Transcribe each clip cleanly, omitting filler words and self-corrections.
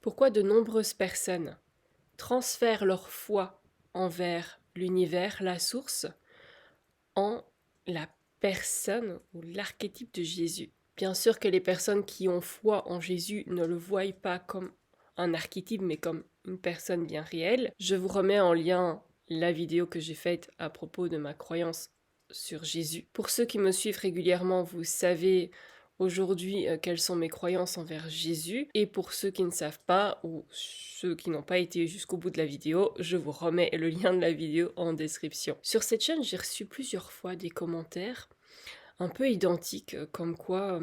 Pourquoi de nombreuses personnes transfèrent leur foi envers l'univers, la source, en la personne ou l'archétype de Jésus. Bien sûr que les personnes qui ont foi en Jésus ne le voient pas comme un archétype, mais comme une personne bien réelle. Je vous remets en lien la vidéo que j'ai faite à propos de ma croyance sur Jésus. Pour ceux qui me suivent régulièrement, vous savez aujourd'hui quelles sont mes croyances envers Jésus. Et pour ceux qui ne savent pas, ou ceux qui n'ont pas été jusqu'au bout de la vidéo, je vous remets le lien de la vidéo en description. Sur cette chaîne, j'ai reçu plusieurs fois des commentaires un peu identiques, comme quoi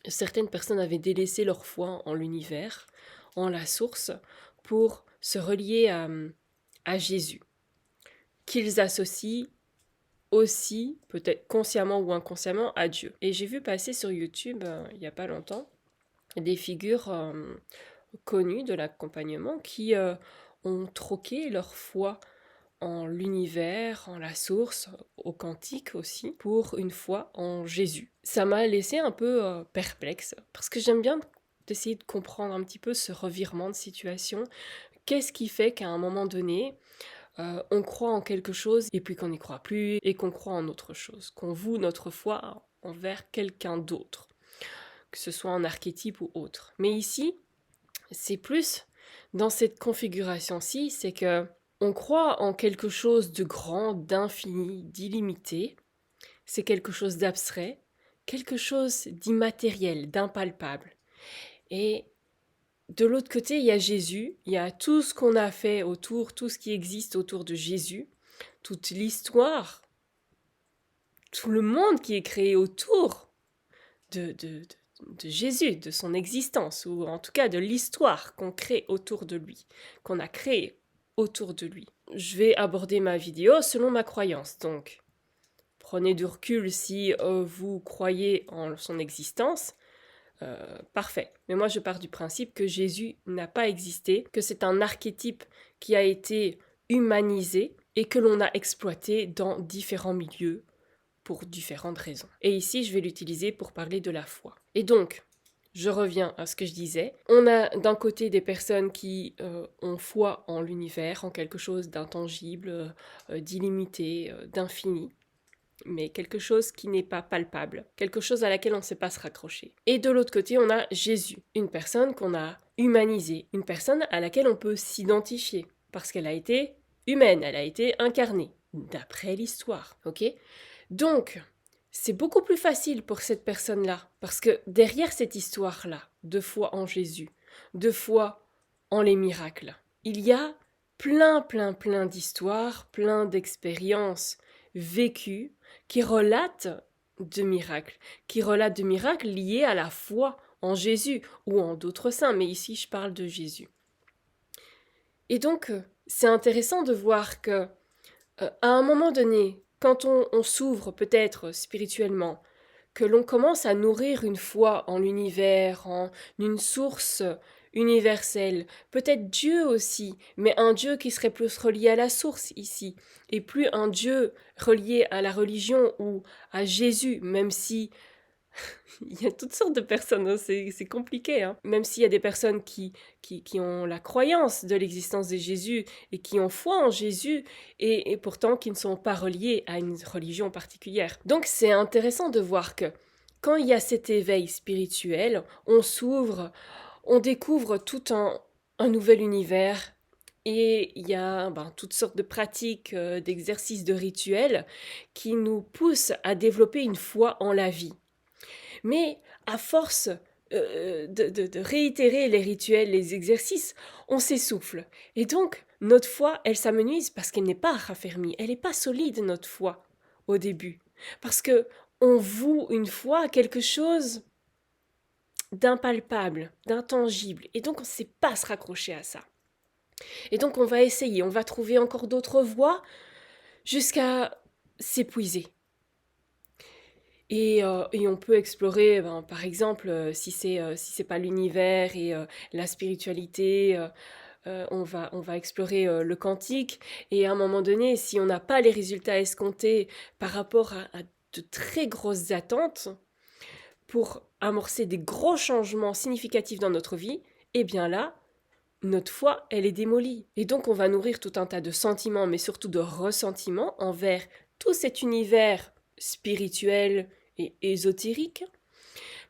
certaines personnes avaient délaissé leur foi en l'univers, en la source, pour se relier à Jésus, qu'ils associent aussi, peut-être consciemment ou inconsciemment, à Dieu. Et j'ai vu passer sur YouTube, il n'y a pas longtemps, des figures connues de l'accompagnement qui ont troqué leur foi en l'univers, en la source, au quantique aussi, pour une foi en Jésus. Ça m'a laissé un peu perplexe, parce que j'aime bien d'essayer de comprendre un petit peu ce revirement de situation. Qu'est-ce qui fait qu'à un moment donné, on croit en quelque chose et puis qu'on n'y croit plus et qu'on croit en autre chose, qu'on voue notre foi envers quelqu'un d'autre, que ce soit un archétype ou autre. Mais ici, c'est plus dans cette configuration-ci, c'est que on croit en quelque chose de grand, d'infini, d'illimité. C'est quelque chose d'abstrait, quelque chose d'immatériel, d'impalpable. Et de l'autre côté, il y a Jésus, il y a tout ce qu'on a fait autour, tout ce qui existe autour de Jésus, toute l'histoire, tout le monde qui est créé autour de Jésus, de son existence, ou en tout cas de l'histoire qu'on crée autour de lui, qu'on a créé autour de lui. Je vais aborder ma vidéo selon ma croyance, donc prenez du recul si vous croyez en son existence, parfait. Mais moi je pars du principe que Jésus n'a pas existé, que c'est un archétype qui a été humanisé et que l'on a exploité dans différents milieux pour différentes raisons. Et ici je vais l'utiliser pour parler de la foi. Et donc, je reviens à ce que je disais. On a d'un côté des personnes qui ont foi en l'univers, en quelque chose d'intangible, d'illimité, d'infini, mais quelque chose qui n'est pas palpable, quelque chose à laquelle on ne sait pas se raccrocher. Et de l'autre côté, on a Jésus, une personne qu'on a humanisée, une personne à laquelle on peut s'identifier, parce qu'elle a été humaine, elle a été incarnée, d'après l'histoire, ok ? Donc, c'est beaucoup plus facile pour cette personne-là, parce que derrière cette histoire-là, de foi en Jésus, de foi en les miracles, il y a plein d'histoires, plein d'expériences vécues qui relatent de miracles liés à la foi en Jésus ou en d'autres saints, mais ici je parle de Jésus. Et donc, c'est intéressant de voir que, à un moment donné, quand on s'ouvre peut-être spirituellement, que l'on commence à nourrir une foi en l'univers, en une source universelle, peut-être Dieu aussi, mais un Dieu qui serait plus relié à la source ici, et plus un Dieu relié à la religion ou à Jésus, même si il y a toutes sortes de personnes, hein, c'est compliqué. Hein. Même s'il y a des personnes qui ont la croyance de l'existence de Jésus et qui ont foi en Jésus et pourtant qui ne sont pas reliées à une religion particulière. Donc c'est intéressant de voir que quand il y a cet éveil spirituel, on s'ouvre, on découvre tout un nouvel univers. Et il y a toutes sortes de pratiques, d'exercices, de rituels qui nous poussent à développer une foi en la vie. Mais à force de réitérer les rituels, les exercices, on s'essouffle. Et donc, notre foi, elle s'amenuise parce qu'elle n'est pas raffermie, elle n'est pas solide, notre foi, au début. Parce que on voue une foi à quelque chose d'impalpable, d'intangible. Et donc, on ne sait pas se raccrocher à ça. Et donc, on va essayer, on va trouver encore d'autres voies jusqu'à s'épuiser. Et on peut explorer, par exemple, si c'est pas l'univers et la spiritualité, on va explorer le quantique. Et à un moment donné, si on n'a pas les résultats escomptés par rapport à de très grosses attentes, pour amorcer des gros changements significatifs dans notre vie, eh bien là, notre foi, elle est démolie. Et donc on va nourrir tout un tas de sentiments, mais surtout de ressentiments envers tout cet univers spirituel et ésotérique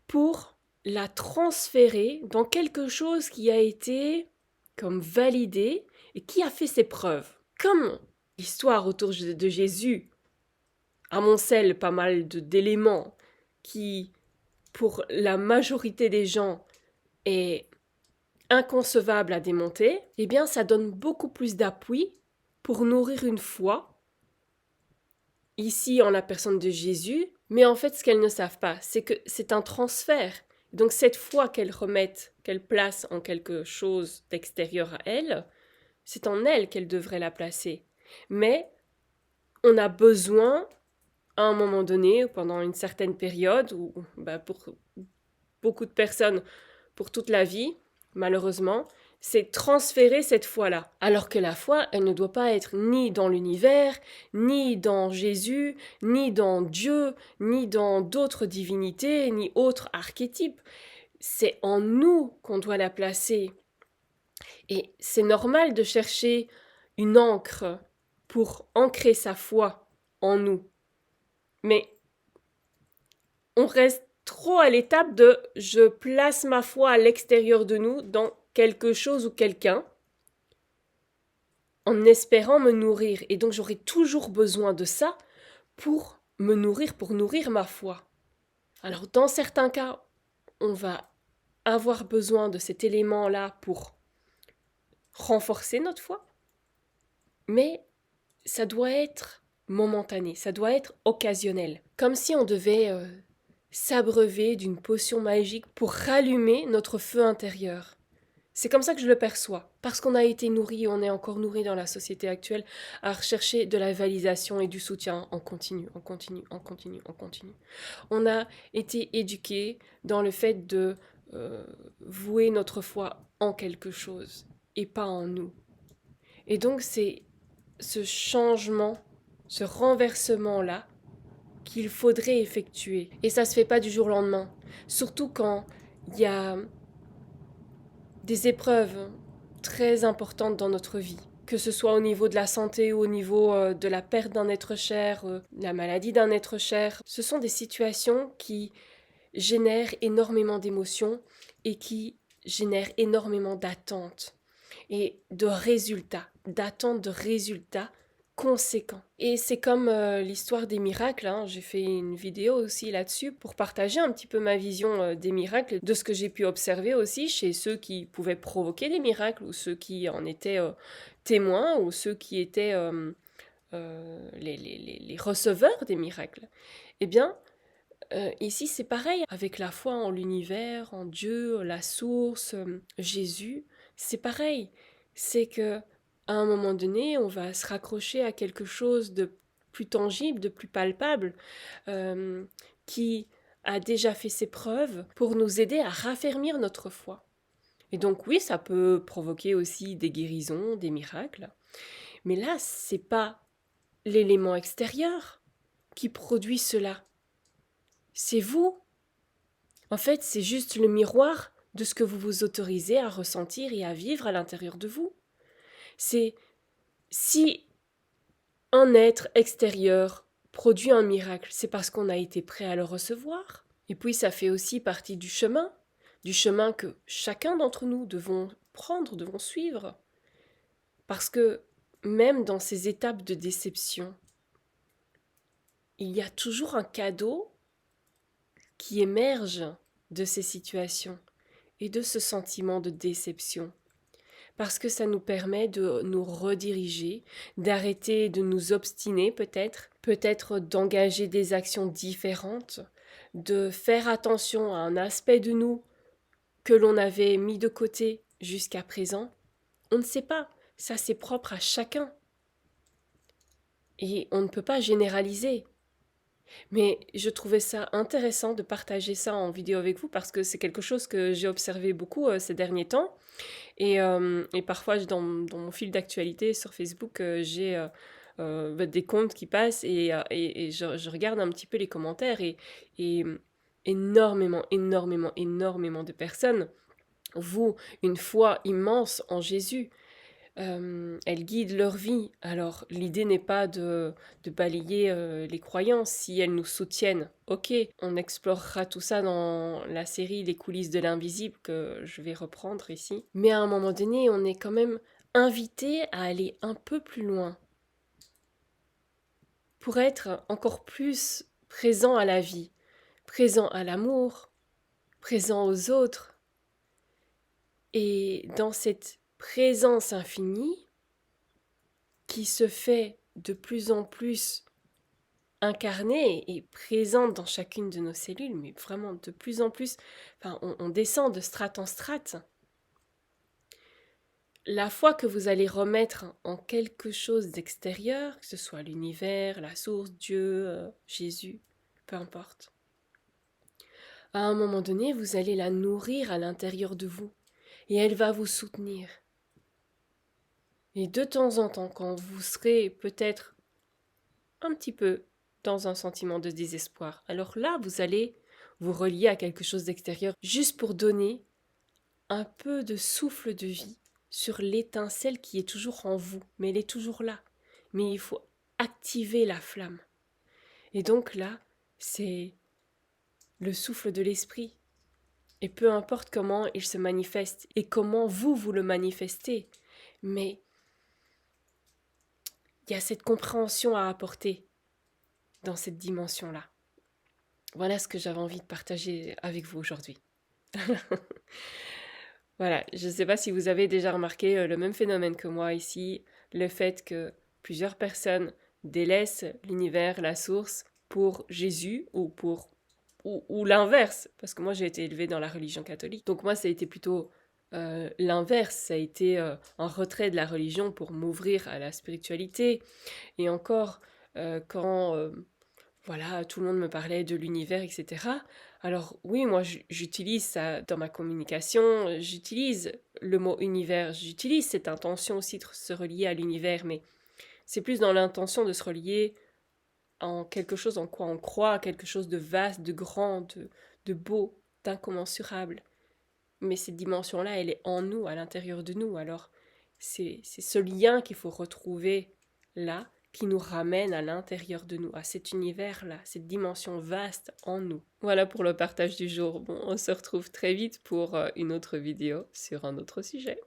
pour la transférer dans quelque chose qui a été comme validé et qui a fait ses preuves. Comme l'histoire autour de Jésus amoncelle pas mal d'éléments qui, pour la majorité des gens, est inconcevable à démonter, eh bien ça donne beaucoup plus d'appui pour nourrir une foi, ici en la personne de Jésus, mais en fait ce qu'elles ne savent pas, c'est que c'est un transfert. Donc cette foi qu'elles remettent, qu'elles placent en quelque chose d'extérieur à elles, c'est en elles qu'elles devraient la placer. Mais on a besoin, à un moment donné, pendant une certaine période, ou pour beaucoup de personnes, pour toute la vie, malheureusement, c'est transférer cette foi-là. Alors que la foi, elle ne doit pas être ni dans l'univers, ni dans Jésus, ni dans Dieu, ni dans d'autres divinités, ni autres archétypes. C'est en nous qu'on doit la placer. Et c'est normal de chercher une ancre pour ancrer sa foi en nous. Mais on reste trop à l'étape de je place ma foi à l'extérieur de nous dans quelque chose ou quelqu'un en espérant me nourrir. Et donc j'aurai toujours besoin de ça pour me nourrir, pour nourrir ma foi. Alors dans certains cas, on va avoir besoin de cet élément-là pour renforcer notre foi, mais ça doit être momentané, ça doit être occasionnel. Comme si on devait s'abreuver d'une potion magique pour rallumer notre feu intérieur. C'est comme ça que je le perçois, parce qu'on a été nourri, on est encore nourri dans la société actuelle à rechercher de la validation et du soutien en continu, en continu, en continu, en continu. On a été éduqué dans le fait de vouer notre foi en quelque chose et pas en nous. Et donc c'est ce changement, ce renversement-là qu'il faudrait effectuer. Et ça se fait pas du jour au lendemain, surtout quand il y a des épreuves très importantes dans notre vie, que ce soit au niveau de la santé ou au niveau de la perte d'un être cher, la maladie d'un être cher. Ce sont des situations qui génèrent énormément d'émotions et qui génèrent énormément d'attentes et de résultats, d'attentes de résultats conséquents. Et c'est comme l'histoire des miracles, hein. J'ai fait une vidéo aussi là-dessus pour partager un petit peu ma vision des miracles, de ce que j'ai pu observer aussi chez ceux qui pouvaient provoquer des miracles, ou ceux qui en étaient témoins, ou ceux qui étaient les receveurs des miracles. Eh bien, ici c'est pareil, avec la foi en l'univers, en Dieu, la source, Jésus, c'est pareil. C'est que à un moment donné, on va se raccrocher à quelque chose de plus tangible, de plus palpable, qui a déjà fait ses preuves pour nous aider à raffermir notre foi. Et donc oui, ça peut provoquer aussi des guérisons, des miracles, mais là, c'est pas l'élément extérieur qui produit cela. C'est vous. En fait, c'est juste le miroir de ce que vous vous autorisez à ressentir et à vivre à l'intérieur de vous. C'est si un être extérieur produit un miracle, c'est parce qu'on a été prêt à le recevoir. Et puis ça fait aussi partie du chemin que chacun d'entre nous devons prendre, devons suivre. Parce que même dans ces étapes de déception, il y a toujours un cadeau qui émerge de ces situations et de ce sentiment de déception. Parce que ça nous permet de nous rediriger, d'arrêter de nous obstiner peut-être d'engager des actions différentes, de faire attention à un aspect de nous que l'on avait mis de côté jusqu'à présent. On ne sait pas, ça c'est propre à chacun. Et on ne peut pas généraliser. Mais je trouvais ça intéressant de partager ça en vidéo avec vous parce que c'est quelque chose que j'ai observé beaucoup ces derniers temps. Et parfois, dans mon fil d'actualité sur Facebook, j'ai des comptes qui passent et je regarde un petit peu les commentaires et énormément de personnes vouent une foi immense en Jésus. Elles guident leur vie. Alors, l'idée n'est pas de balayer les croyances si elles nous soutiennent. Ok, on explorera tout ça dans la série Les coulisses de l'invisible que je vais reprendre ici. Mais à un moment donné, on est quand même invité à aller un peu plus loin pour être encore plus présent à la vie, présent à l'amour, présent aux autres. Et dans cette présence infinie, qui se fait de plus en plus incarnée et présente dans chacune de nos cellules, mais vraiment de plus en plus, enfin, on descend de strate en strate. La foi que vous allez remettre en quelque chose d'extérieur, que ce soit l'univers, la source, Dieu, Jésus, peu importe, à un moment donné, vous allez la nourrir à l'intérieur de vous et elle va vous soutenir. Et de temps en temps, quand vous serez peut-être un petit peu dans un sentiment de désespoir, alors là, vous allez vous relier à quelque chose d'extérieur juste pour donner un peu de souffle de vie sur l'étincelle qui est toujours en vous, mais elle est toujours là. Mais il faut activer la flamme. Et donc là, c'est le souffle de l'esprit. Et peu importe comment il se manifeste et comment vous le manifestez, mais il y a cette compréhension à apporter dans cette dimension-là. Voilà ce que j'avais envie de partager avec vous aujourd'hui. Voilà, je ne sais pas si vous avez déjà remarqué le même phénomène que moi ici, le fait que plusieurs personnes délaissent l'univers, la source, pour Jésus ou l'inverse, parce que moi j'ai été élevée dans la religion catholique. Donc moi ça a été plutôt l'inverse, ça a été un retrait de la religion pour m'ouvrir à la spiritualité. Et encore, quand voilà, tout le monde me parlait de l'univers, etc. Alors oui, moi j'utilise ça dans ma communication, j'utilise le mot univers, j'utilise cette intention aussi de se relier à l'univers, mais c'est plus dans l'intention de se relier en quelque chose en quoi on croit, quelque chose de vaste, de grand, de beau, d'incommensurable. Mais cette dimension-là, elle est en nous, à l'intérieur de nous. Alors c'est ce lien qu'il faut retrouver là, qui nous ramène à l'intérieur de nous, à cet univers-là, cette dimension vaste en nous. Voilà pour le partage du jour. Bon, on se retrouve très vite pour une autre vidéo sur un autre sujet.